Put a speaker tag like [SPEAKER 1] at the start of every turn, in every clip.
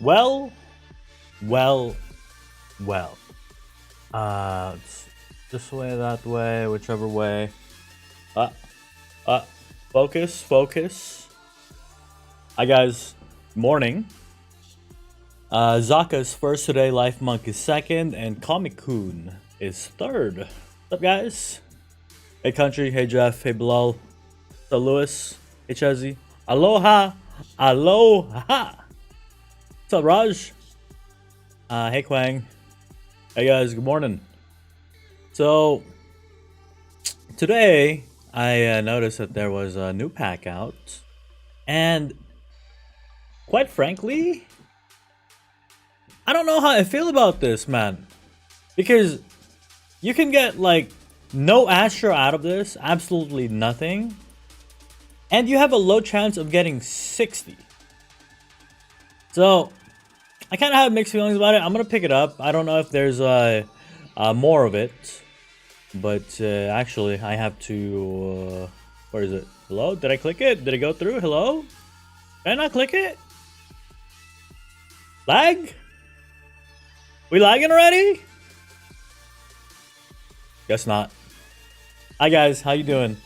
[SPEAKER 1] Well, well, well. It's this way, that way, whichever way. Uh, focus, focus. Hi guys, morning. Zaka's first today, Life Monk is second, and Comic-kun is third. What's up guys? Hey Country, hey Jeff, hey Bilal, what's up Lewis, hey Chezzy, aloha, aloha. What's up Raj? Hey Quang. Hey guys, good morning. So today I noticed that there was a new pack out, and quite frankly, I don't know how I feel about this, man. Because you can get like no Astro out of this, absolutely nothing, and you have a low chance of getting 60. So I kind of have mixed feelings about it. I'm gonna pick it up. I don't know if there's more of it, but actually I have to. Where is it? Hello? Did I click it? Did it go through? Hello? Did I not click it? Lag? We lagging already? Guess not. Hi guys, how you doing?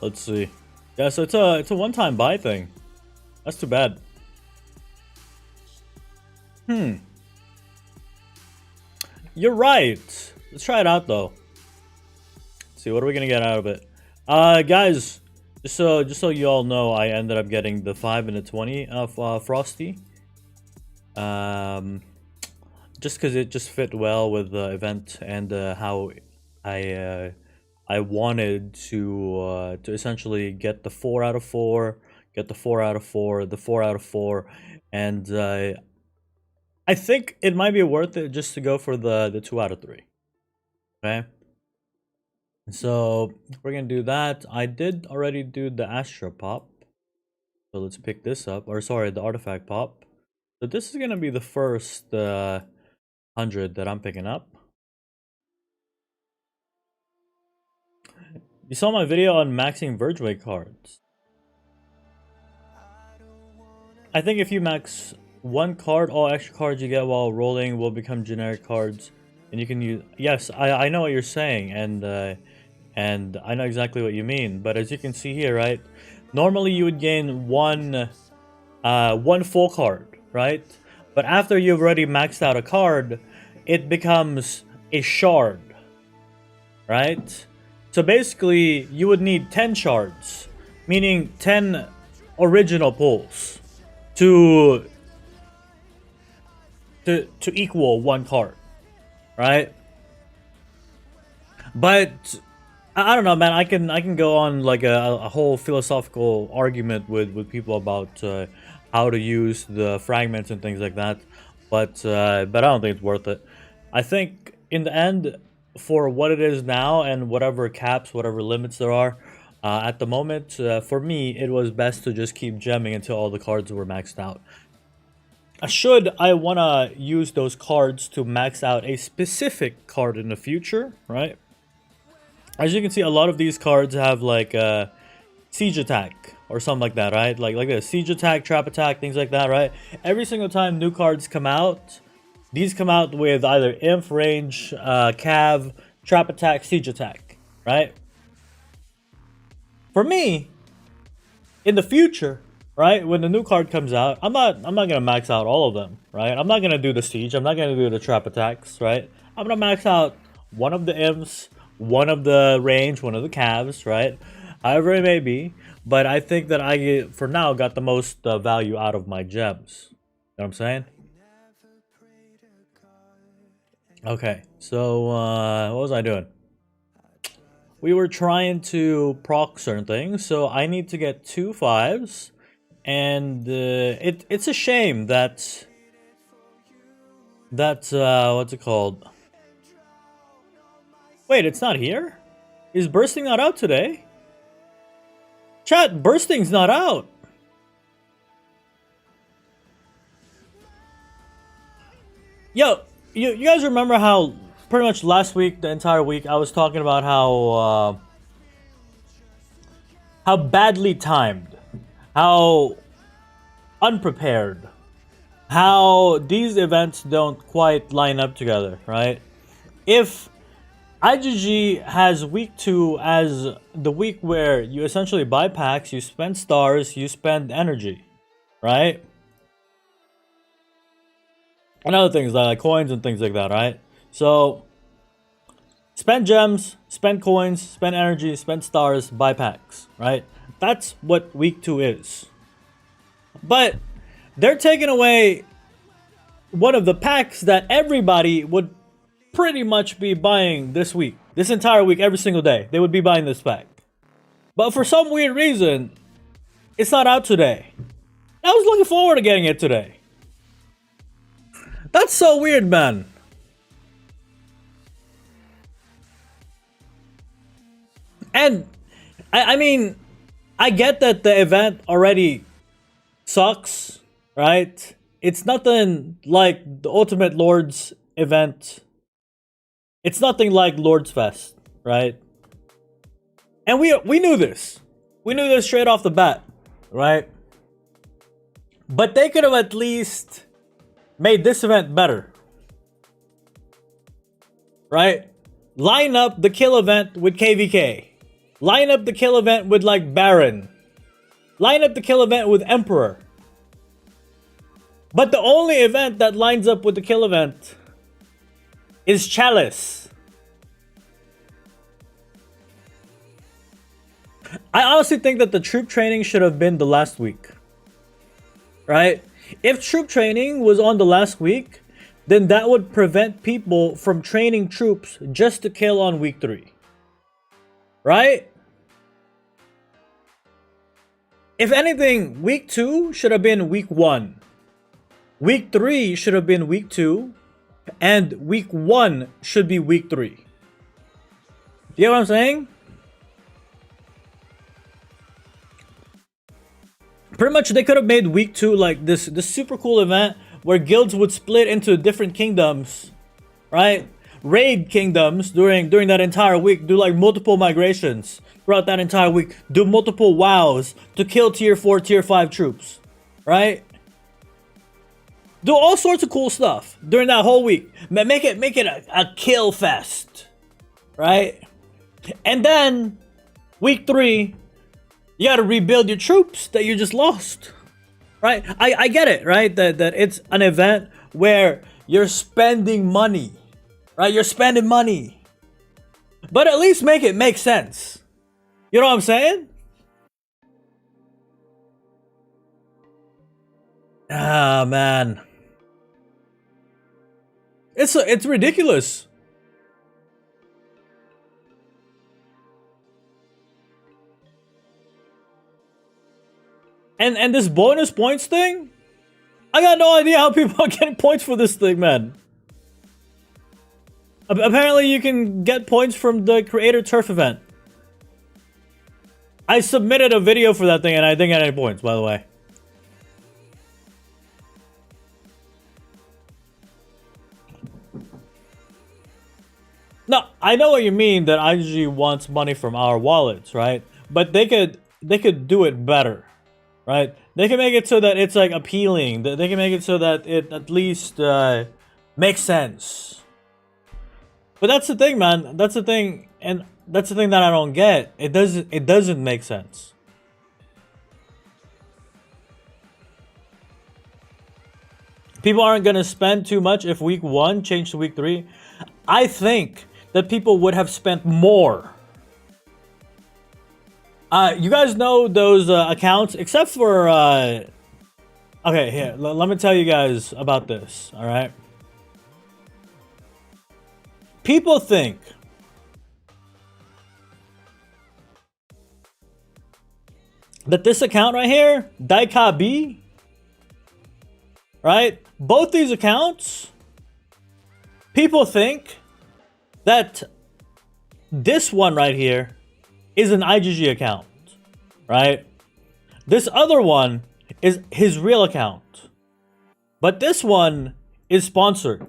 [SPEAKER 1] Let's see. Yeah, so it's a one-time buy thing. That's too bad. You're right. Let's try it out though. Let's see, what are we gonna get out of it? Guys, just so you all know, I ended up getting the 5 and the 20 of Frosty. Just because it just fit well with the event and how I wanted to essentially get the 4 out of 4, get the 4 out of 4, the 4 out of 4, and I think it might be worth it just to go for the 2 out of 3. Okay. So we're gonna do that. I did already do the Astro Pop, so let's pick this up. Or sorry, the Artifact Pop. So this is gonna be the first 100 that I'm picking up. You saw my video on maxing Vergeway cards. I think if you max one card, all extra cards you get while rolling will become generic cards, and you can use. Yes, I know what you're saying, and I know exactly what you mean. But as you can see here, right? Normally you would gain one full card, right? But after you've already maxed out a card, it becomes a shard, right? So basically, you would need 10 shards, meaning 10 original pulls to equal one card, right? But I don't know, man. I can go on like a whole philosophical argument with people about how to use the fragments and things like that, but I don't think it's worth it. I think in the end, for what it is now and whatever caps, whatever limits there are at the moment, for me, it was best to just keep gemming until all the cards were maxed out. Should I want to use those cards to max out a specific card in the future, right? As you can see, a lot of these cards have like siege attack or something like that, right? Like a siege attack, trap attack, things like that, right? Every single time new cards come out, these come out with either Inf, Range, Cav, Trap Attack, Siege Attack, right? For me, in the future, right, when the new card comes out, I'm not gonna max out all of them, right? I'm not gonna do the Siege, I'm not gonna do the Trap Attacks, right? I'm gonna max out one of the Imps, one of the Range, one of the Cavs, right? However it may be, but I think that I, for now, got the most value out of my gems. You know what I'm saying? Okay, so what was I doing? We were trying to proc certain things, so I need to get 2 5s, and it's a shame that what's it called? Wait, it's not here? Is bursting not out today? Chat, bursting's not out. Yo, you guys remember how pretty much last week, the entire week, I was talking about how how badly timed, how unprepared, how these events don't quite line up together, right? If IGG has week 2 as the week where you essentially buy packs, you spend stars, you spend energy, right? And other things like coins and things like that, right? So spend gems, spend coins, spend energy, spend stars, buy packs, right? That's what week 2 is. But they're taking away one of the packs that everybody would pretty much be buying this week. This entire week, every single day, they would be buying this pack. But for some weird reason, it's not out today. I was looking forward to getting it today. That's so weird, man. And, I mean, I get that the event already sucks, right? It's nothing like the Ultimate Lords event. It's nothing like Lords Fest, right? And we knew this. We knew this straight off the bat, right? But they could have at least made this event better, right? Line up the kill event with KVK. Line up the kill event with like Baron. Line up the kill event with Emperor. But the only event that lines up with the kill event is Chalice. I honestly think that the troop training should have been the last week. Right? If troop training was on the last week, then that would prevent people from training troops just to kill on week 3. Right? If anything, week 2 should have been week 1. Week 3 should have been week 2. And week 1 should be week 3. You know what I'm saying? Pretty much they could have made week 2 like this super cool event where guilds would split into different kingdoms, right? Raid kingdoms during that entire week. Do like multiple migrations throughout that entire week. Do multiple wows to kill tier 4, tier 5 troops, right? Do all sorts of cool stuff during that whole week. Make it a kill fest, right? And then week 3, you gotta rebuild your troops that you just lost, right? I get it, right? That it's an event where you're spending money, right? You're spending money, but at least make it make sense. You know what I'm saying? Ah, man. It's ridiculous. And this bonus points thing, I got no idea how people are getting points for this thing, man. Apparently you can get points from the Creator Turf event. I submitted a video for that thing and I didn't get any points, by the way. No, I know what you mean that IGG wants money from our wallets, right? But they could do it better, right? They can make it so that it's like appealing. They can make it so that it at least makes sense. But that's the thing, man. That's the thing, and that's the thing that I don't get. It doesn't make sense. People aren't gonna spend too much if week 1 changed to week 3. I think that people would have spent more. You guys know those accounts, except for okay, here, let me tell you guys about this, all right? People think that this account right here, Daika B, right? Both these accounts, people think that this one right here is an IGG account, right? This other one is his real account. But this one is sponsored.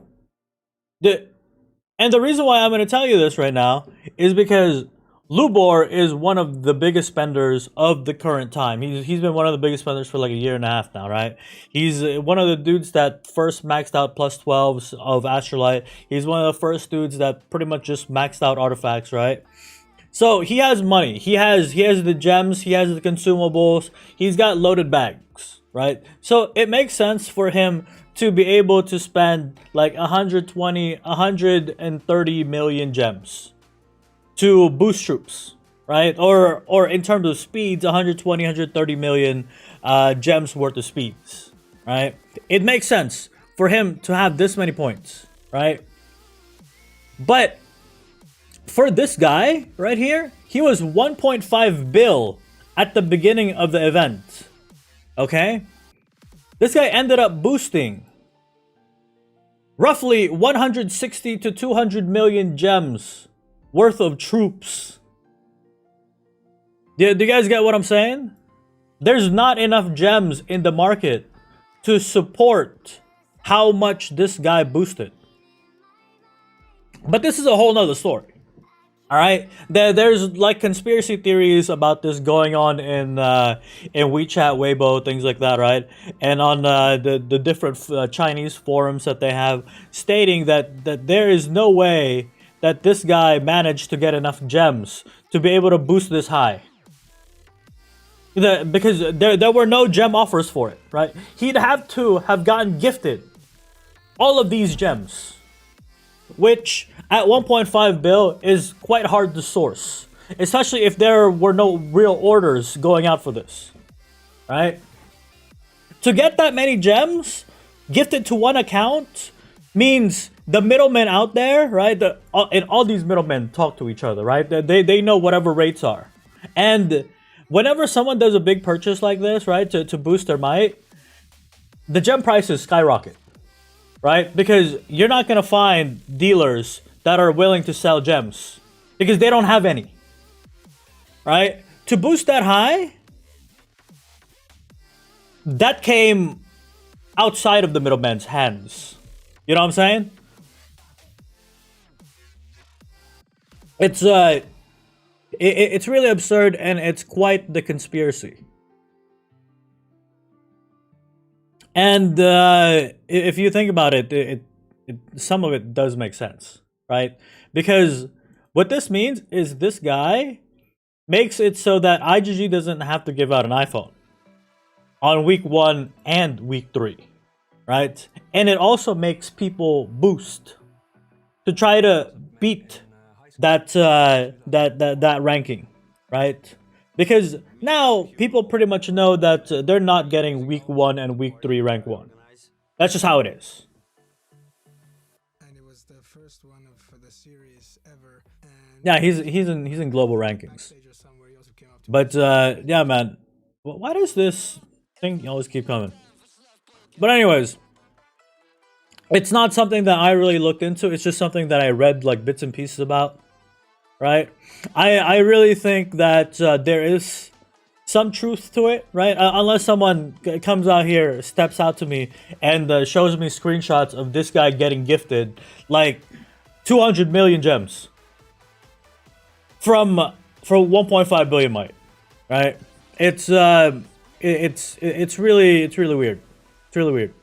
[SPEAKER 1] And the reason why I'm going to tell you this right now is because Lubor is one of the biggest spenders of the current time. He's been one of the biggest spenders for like a year and a half now, right? He's one of the dudes that first maxed out plus 12s of Astrolite. He's one of the first dudes that pretty much just maxed out artifacts, right? So he has money. He has the gems. He has the consumables. He's got loaded bags, right? So it makes sense for him to be able to spend like 120, 130 million gems to boost troops, right? Or in terms of speeds, 120, 130 million gems worth of speeds, right? It makes sense for him to have this many points, right? But for this guy right here, he was 1.5 bill at the beginning of the event. Okay? This guy ended up boosting roughly 160 to 200 million gems worth of troops. Do you guys get what I'm saying? There's not enough gems in the market to support how much this guy boosted. But this is a whole nother story. All right, there's like conspiracy theories about this going on in WeChat, Weibo, things like that, right? And on the different Chinese forums that they have, stating that there is no way that this guy managed to get enough gems to be able to boost this high. Because there were no gem offers for it, right? He'd have to have gotten gifted all of these gems, which at 1.5 bill is quite hard to source, especially if there were no real orders going out for this, right? To get that many gems gifted to one account means the middlemen out there, right? And all these middlemen talk to each other, right? They know whatever rates are. And whenever someone does a big purchase like this, right, to boost their might, the gem prices skyrocket. Right? Because you're not going to find dealers that are willing to sell gems because they don't have any. Right? To boost that high, that came outside of the middleman's hands. You know what I'm saying? It's really absurd, and it's quite the conspiracy. And if you think about it, some of it does make sense, right? Because what this means is this guy makes it so that IGG doesn't have to give out an iPhone on week 1 and week 3, right? And it also makes people boost to try to beat that ranking, right? Because now people pretty much know that they're not getting week 1 and week 3 rank 1. That's just how it is.
[SPEAKER 2] And it was the first one of the series ever. And
[SPEAKER 1] yeah, he's in global rankings. But yeah, man, why does this thing always keep coming? But anyways, it's not something that I really looked into. It's just something that I read like bits and pieces about. Right, I really think that there is some truth to it, right? Unless someone comes out here, steps out to me, and shows me screenshots of this guy getting gifted like 200 million gems from 1.5 billion might, right? It's really weird. It's really weird.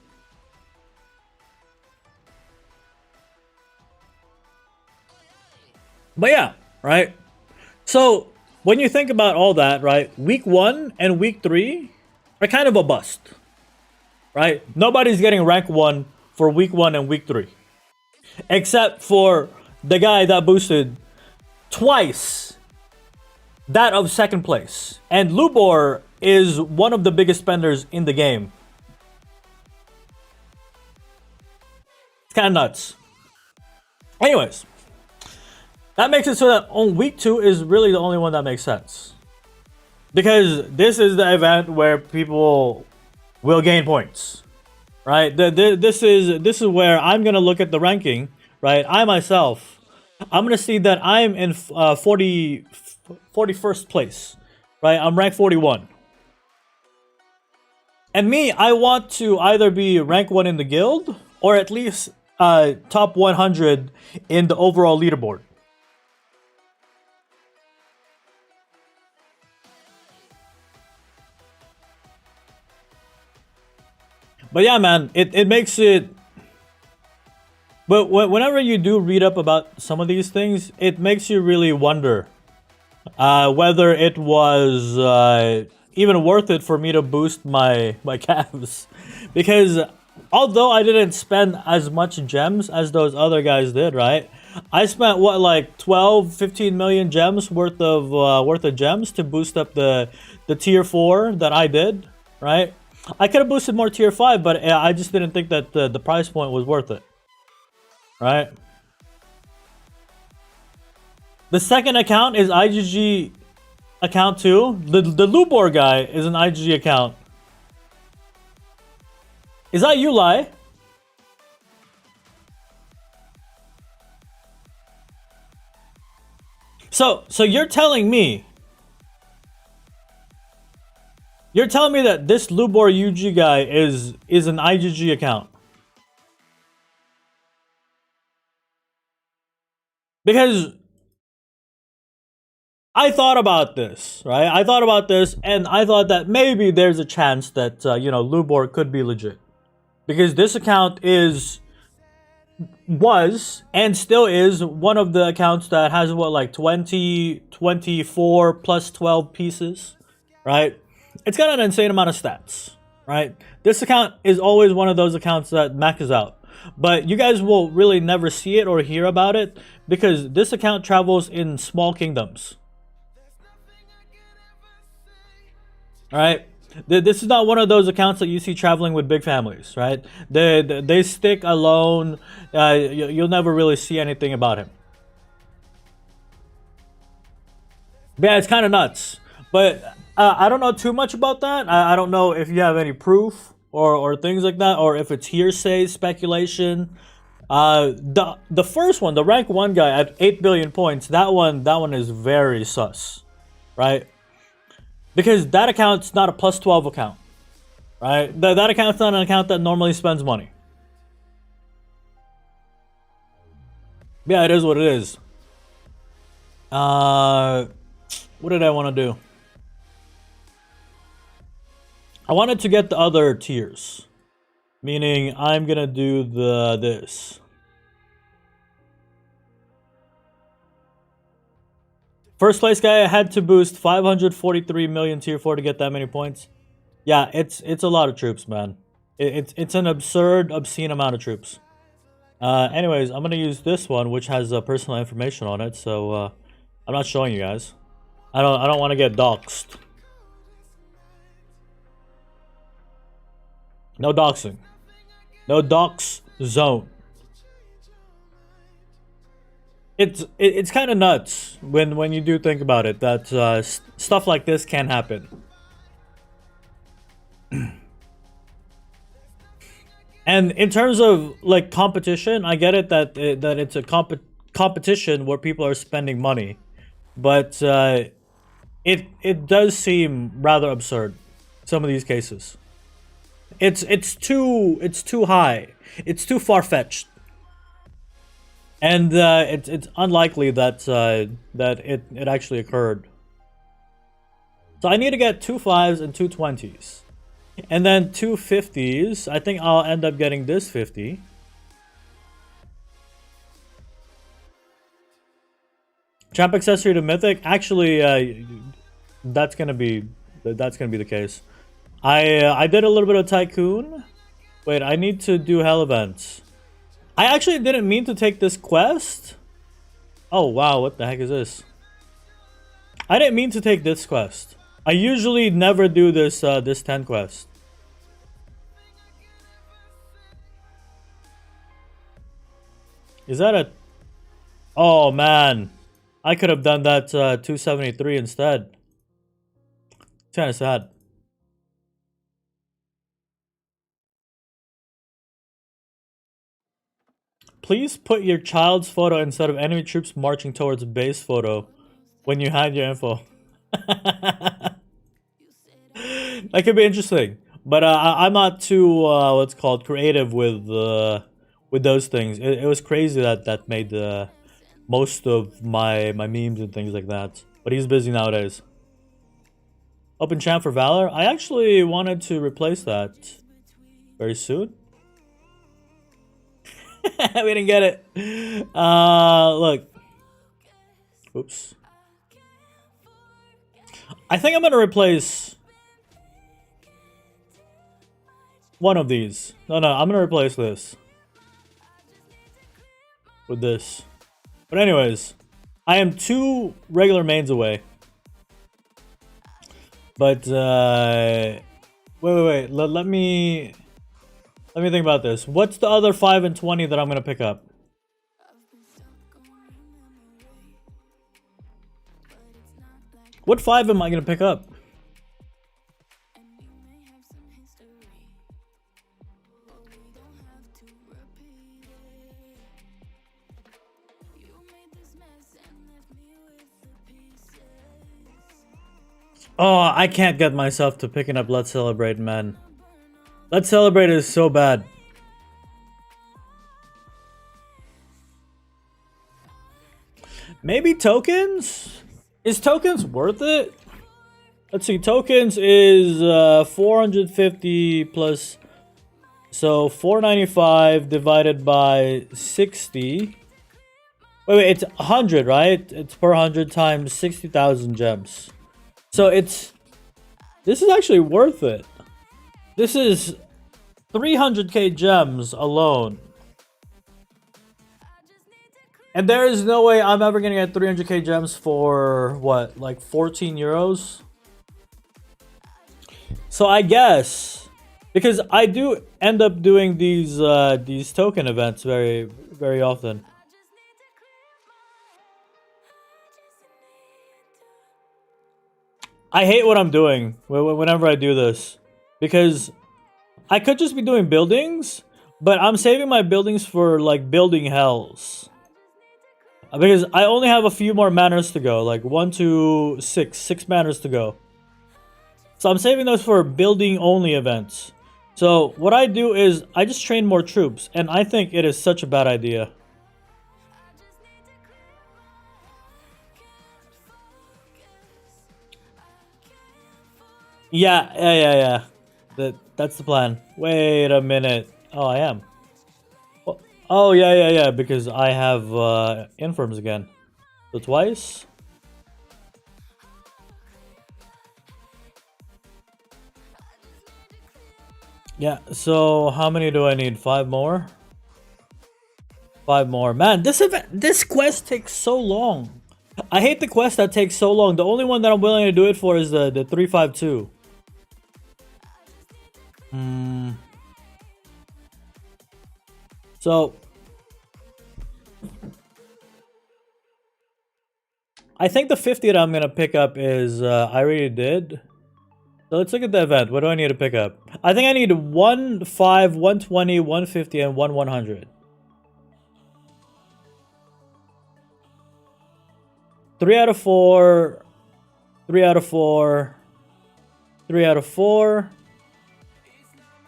[SPEAKER 1] But yeah, right? So when you think about all that, right? Week 1 and week 3 are kind of a bust, right? Nobody's getting rank 1 for week 1 and week 3, except for the guy that boosted twice that of second place. And Lubor is one of the biggest spenders in the game. It's kind of nuts. Anyways, that makes it so that on week 2 is really the only one that makes sense. Because this is the event where people will gain points, right? This is where I'm gonna look at the ranking, right? I myself, I'm gonna see that I'm in 41st place, right? I'm ranked 41. And me, I want to either be rank 1 in the guild or at least top 100 in the overall leaderboard. But yeah, man, it makes it. But whenever you do read up about some of these things, it makes you really wonder whether it was even worth it for me to boost my calves, because although I didn't spend as much gems as those other guys did, right? I spent what, like 12, 15 million gems worth of gems to boost up the tier 4 that I did, right? I could have boosted more tier 5, but I just didn't think that the price point was worth it, right? The second account is IGG account too. The Lubor guy is an IGG account. Is that you, Lai? So you're telling me that this Lubor UG guy is an IGG account? Because I thought about this, right? I thought about this, and I thought that maybe there's a chance that you know, Lubor could be legit, because this account was and still is one of the accounts that has what, like 20, 24 plus 12 pieces, right? It's got an insane amount of stats, right? This account is always one of those accounts that maxes out, but you guys will really never see it or hear about it because this account travels in small kingdoms. All right, this is not one of those accounts that you see traveling with big families, right? They stick alone. You'll never really see anything about him. But yeah, it's kind of nuts. But I don't know too much about that. I don't know if you have any proof or things like that, or if it's hearsay, speculation. The first one, the rank 1 guy at 8 billion points, that one is very sus, right? Because that account's not a plus 12 account, right? That account's not an account that normally spends money. Yeah, it is what it is. What did I want to do? I wanted to get the other tiers, meaning I'm gonna do this. First place guy, I had to boost 543 million tier 4 to get that many points. Yeah, it's a lot of troops, man. It's an absurd, obscene amount of troops. Anyways, I'm gonna use this one, which has personal information on it, so I'm not showing you guys. I don't want to get doxxed. No doxing. No dox zone. It's kind of nuts when you do think about it that stuff like this can happen. And in terms of like competition, I get it that it's a competition where people are spending money, but it does seem rather absurd. Some of these cases, it's too high. It's too far fetched. And it's unlikely that that it actually occurred. So I need to get 2 5s and 2 20s. And then 2 50s. I think I'll end up getting this 50. Champ accessory to mythic. Actually, that's gonna be the case. I did a little bit of tycoon. Wait, I need to do hell events. I actually didn't mean to take this quest. Oh wow, what the heck is this? I didn't mean to take this quest. I usually never do this this 10 quest. Is that a... Oh man, I could have done that 273 instead. It's kind of sad. Please put your child's photo instead of enemy troops marching towards base photo when you hide your info. That could be interesting, but I'm not too what's called creative with those things. It was crazy that made most of my memes and things like that. But he's busy nowadays. Open champ for Valor. I actually wanted to replace that very soon. We didn't get it. Look. Oops. I think I'm gonna replace one of these. No, I'm gonna replace this with this. But anyways, I am 2 regular mains away. But wait. Let me think about this. What's the other 5 and 20 that I'm gonna pick up? What 5 am I gonna pick up? Oh, I can't get myself to picking up Let's Celebrate, man. Let's Celebrate is so bad. Maybe tokens? Is tokens worth it? Let's see, tokens is 450 plus, so 495 divided by 60. Wait, it's 100, right? It's per 100 times 60,000 gems. So this is actually worth it. This is 300k gems alone. And there is no way I'm ever gonna get 300k gems for what, like 14 euros? So I guess, because I do end up doing these token events very, very often. I hate what I'm doing whenever I do this, because I could just be doing buildings, but I'm saving my buildings for like building hells. Because I only have a few more manners to go, like 1 to 6 manners to go. So I'm saving those for building only events. So what I do is I just train more troops, and I think it is such a bad idea. Yeah. That's the plan. Wait a minute. Oh, I am. Oh, yeah, because I have infirms again. So twice? Yeah, so how many do I need? 5 more? 5 more. Man, this quest takes so long. I hate the quest that takes so long. The only one that I'm willing to do it for is the 352. So I think the 50 that I'm gonna pick up is I already did. So let's look at the event. What do I need to pick up? I think I need 1, 5, 120, 150, and 100. 3 out of 4. 3 out of 4. 3 out of 4.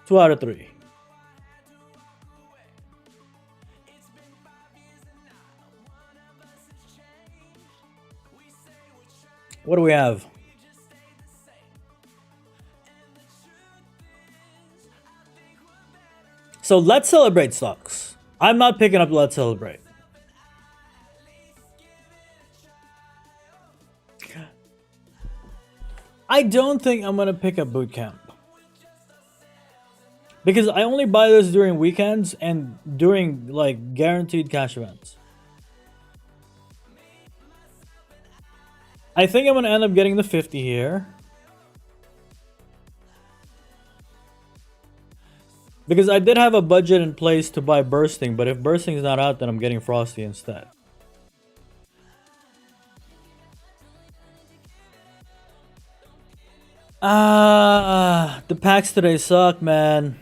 [SPEAKER 1] 2 out of 3. What do we have? So Let's Celebrate sucks. I'm not picking up Let's Celebrate. I don't think I'm gonna pick up Boot Camp. Because I only buy this during weekends and during like guaranteed cash events. I think I'm gonna end up getting the 50 here. Because I did have a budget in place to buy Bursting, but if Bursting is not out, then I'm getting Frosty instead. The packs today suck, man.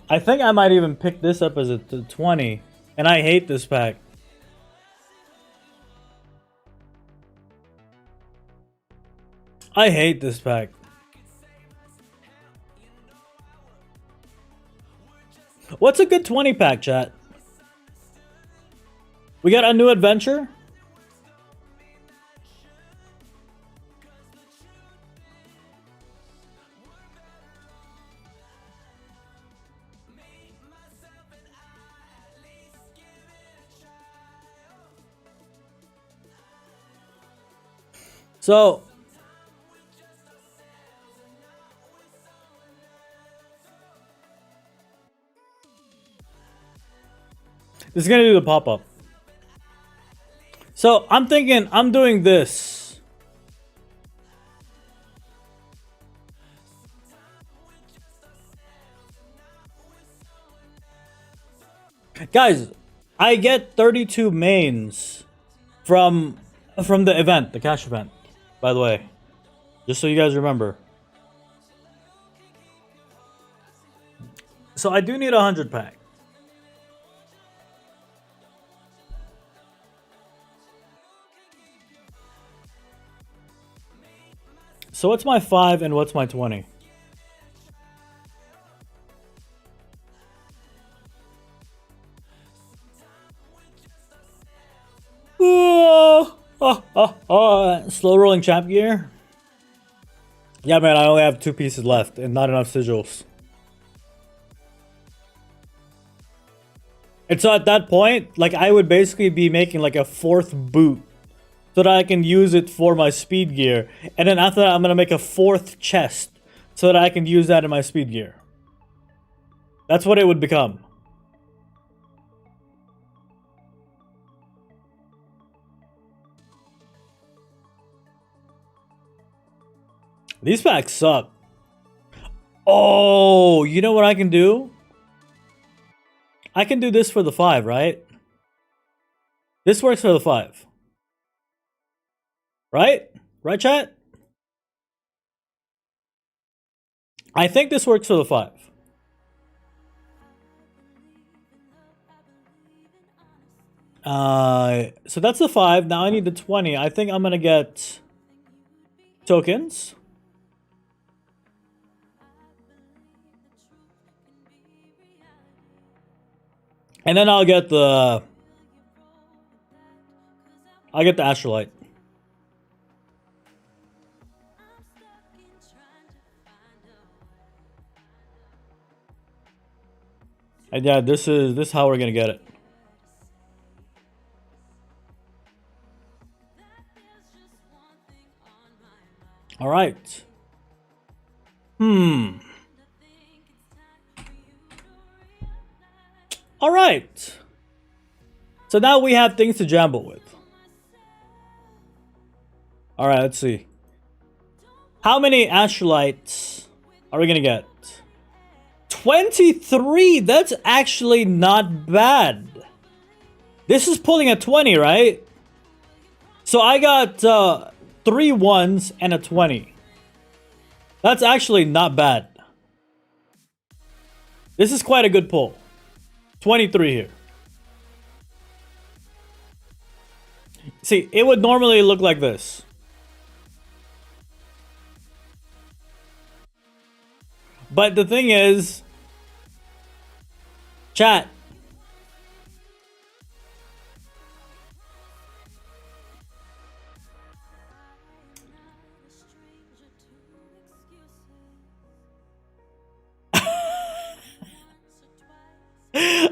[SPEAKER 1] I think I might even pick this up as a 20. And I hate this pack. I hate this pack. What's a good 20 pack, chat? We got a new adventure? So this is gonna do the pop-up. So I'm thinking I'm doing this. Guys, I get 32 mains from the event, the cash event, by the way. Just so you guys remember. So I do need a 100 pack. So what's my 5 and what's my 20? Slow rolling champ gear. Yeah, man, I only have 2 pieces left and not enough sigils. And so at that point, like I would basically be making like a 4th boot so that I can use it for my speed gear. And then after that, I'm gonna make a 4th chest so that I can use that in my speed gear. That's what it would become. These packs suck. Oh, you know what I can do? I can do this for the 5, right? This works for the 5. Right? Right, chat? I think this works for the 5. So that's the 5. Now I need the 20. I think I'm gonna get tokens. And then I'll get the astrolite. And yeah, this is how we're gonna get it. All right. All right. So now we have things to gamble with. All right, let's see. How many astrolites are we gonna get? 23. That's actually not bad. This is pulling a 20, right? So I got 3 1s and a 20. That's actually not bad. This is quite a good pull. 23 here. See, it would normally look like this. But the thing is, chat.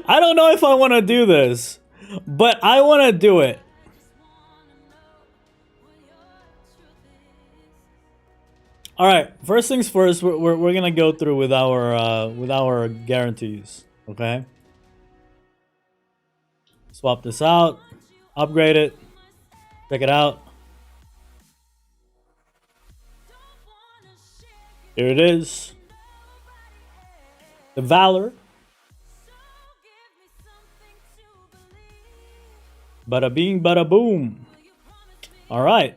[SPEAKER 1] I don't know if I want to do this, but I want to do it. All right, first things first, we're gonna go through with our guarantees. Okay. Swap this out, upgrade it, check it out. Here it is. The Valor. Bada bing, bada boom. All right.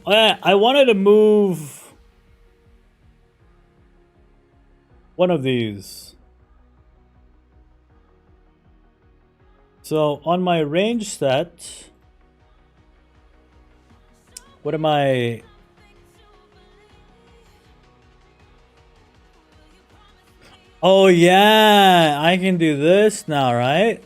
[SPEAKER 1] I wanted to move one of these. So on my range stat, what am I? Oh yeah, I can do this now, right?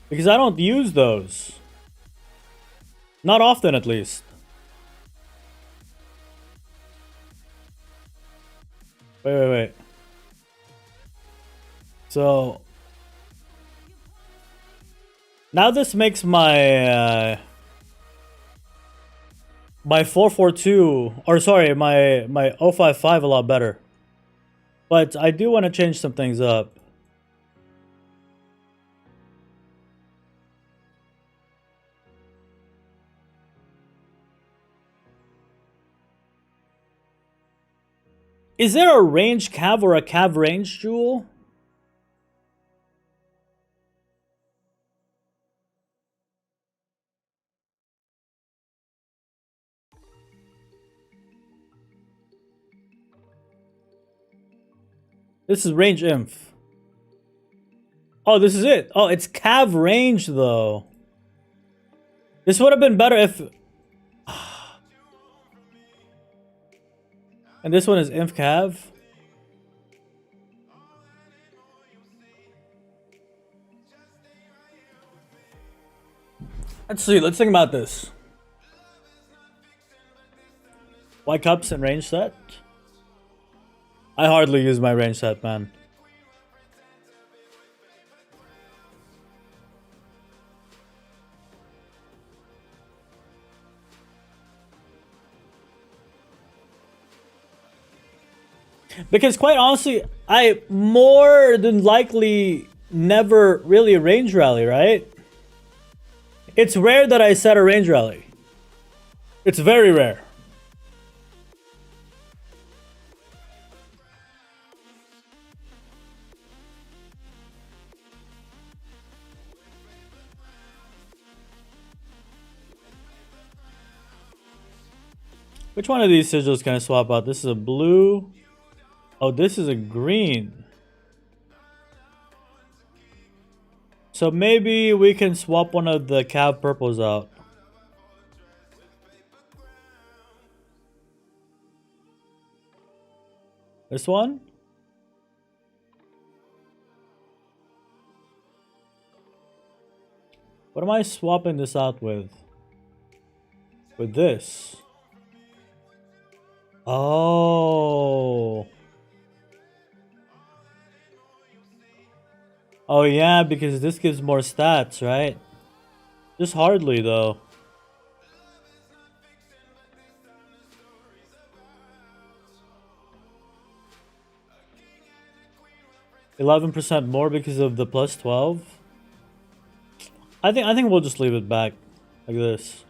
[SPEAKER 1] Because I don't use those. Not often, at least. Wait. So now this makes my 442, or sorry, my 055 a lot better. But I do want to change some things up. Is there a range cav or a cav range jewel? This is range inf. Oh, this is it. Oh, it's cav range though. This would have been better if... And this one is inf cav. Let's see, let's think about this. White cups and range set? I hardly use my range set, man. Because quite honestly, I more than likely never really range rally, right? It's rare that I set a range rally. It's very rare. Which one of these sigils can I swap out? This is a blue. Oh, this is a green. So maybe we can swap one of the cav purples out. This one? What am I swapping this out with? With this. Oh. Oh yeah, because this gives more stats, right? Just hardly though. %11 more because of the plus 12. I think we'll just leave it back like this.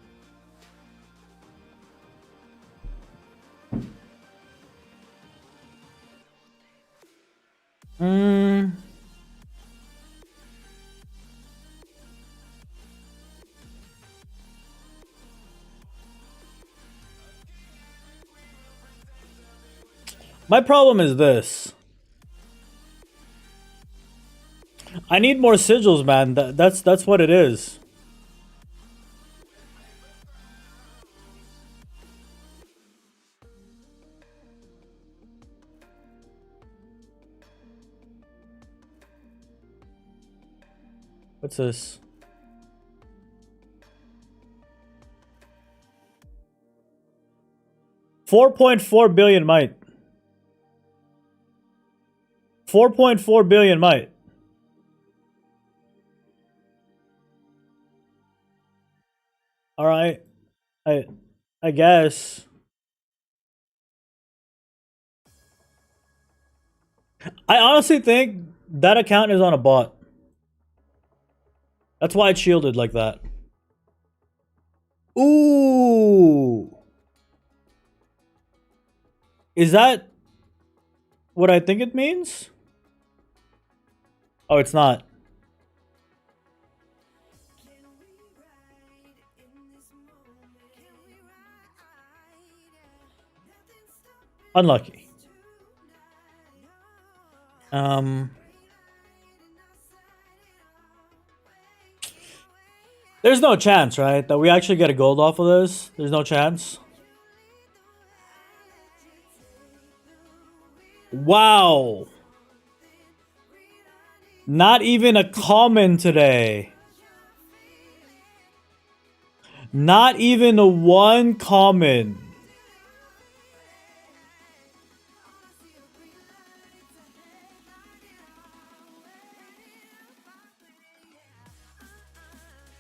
[SPEAKER 1] My problem is this. I need more sigils, man. That's what it is. What's this? $4.4 billion might. 4.4 billion might. All right. I guess. I honestly think that account is on a bot. That's why it's shielded like that. Ooh. Is that what I think it means? Oh, it's not. Unlucky. There's no chance, right? That we actually get a gold off of this? There's no chance. Wow. Not even a common today. Not even a one common.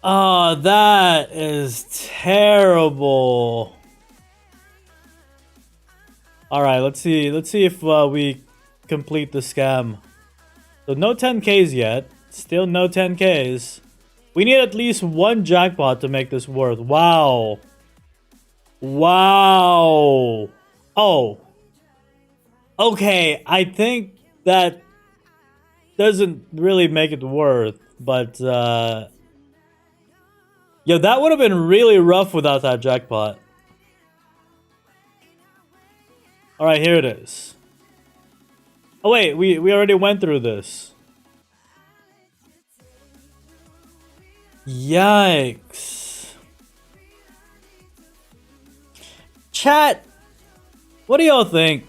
[SPEAKER 1] Oh, that is terrible. All right, let's see. Let's see if we complete the scam. So no 10Ks yet. Still no 10Ks. We need at least one jackpot to make this worth. Wow. Wow. Oh. Okay, I think that doesn't really make it worth, but yeah, that would have been really rough without that jackpot. All right, here it is. Oh wait, we already went through this. Yikes. Chat, what do y'all think?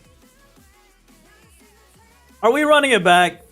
[SPEAKER 1] Are we running it back?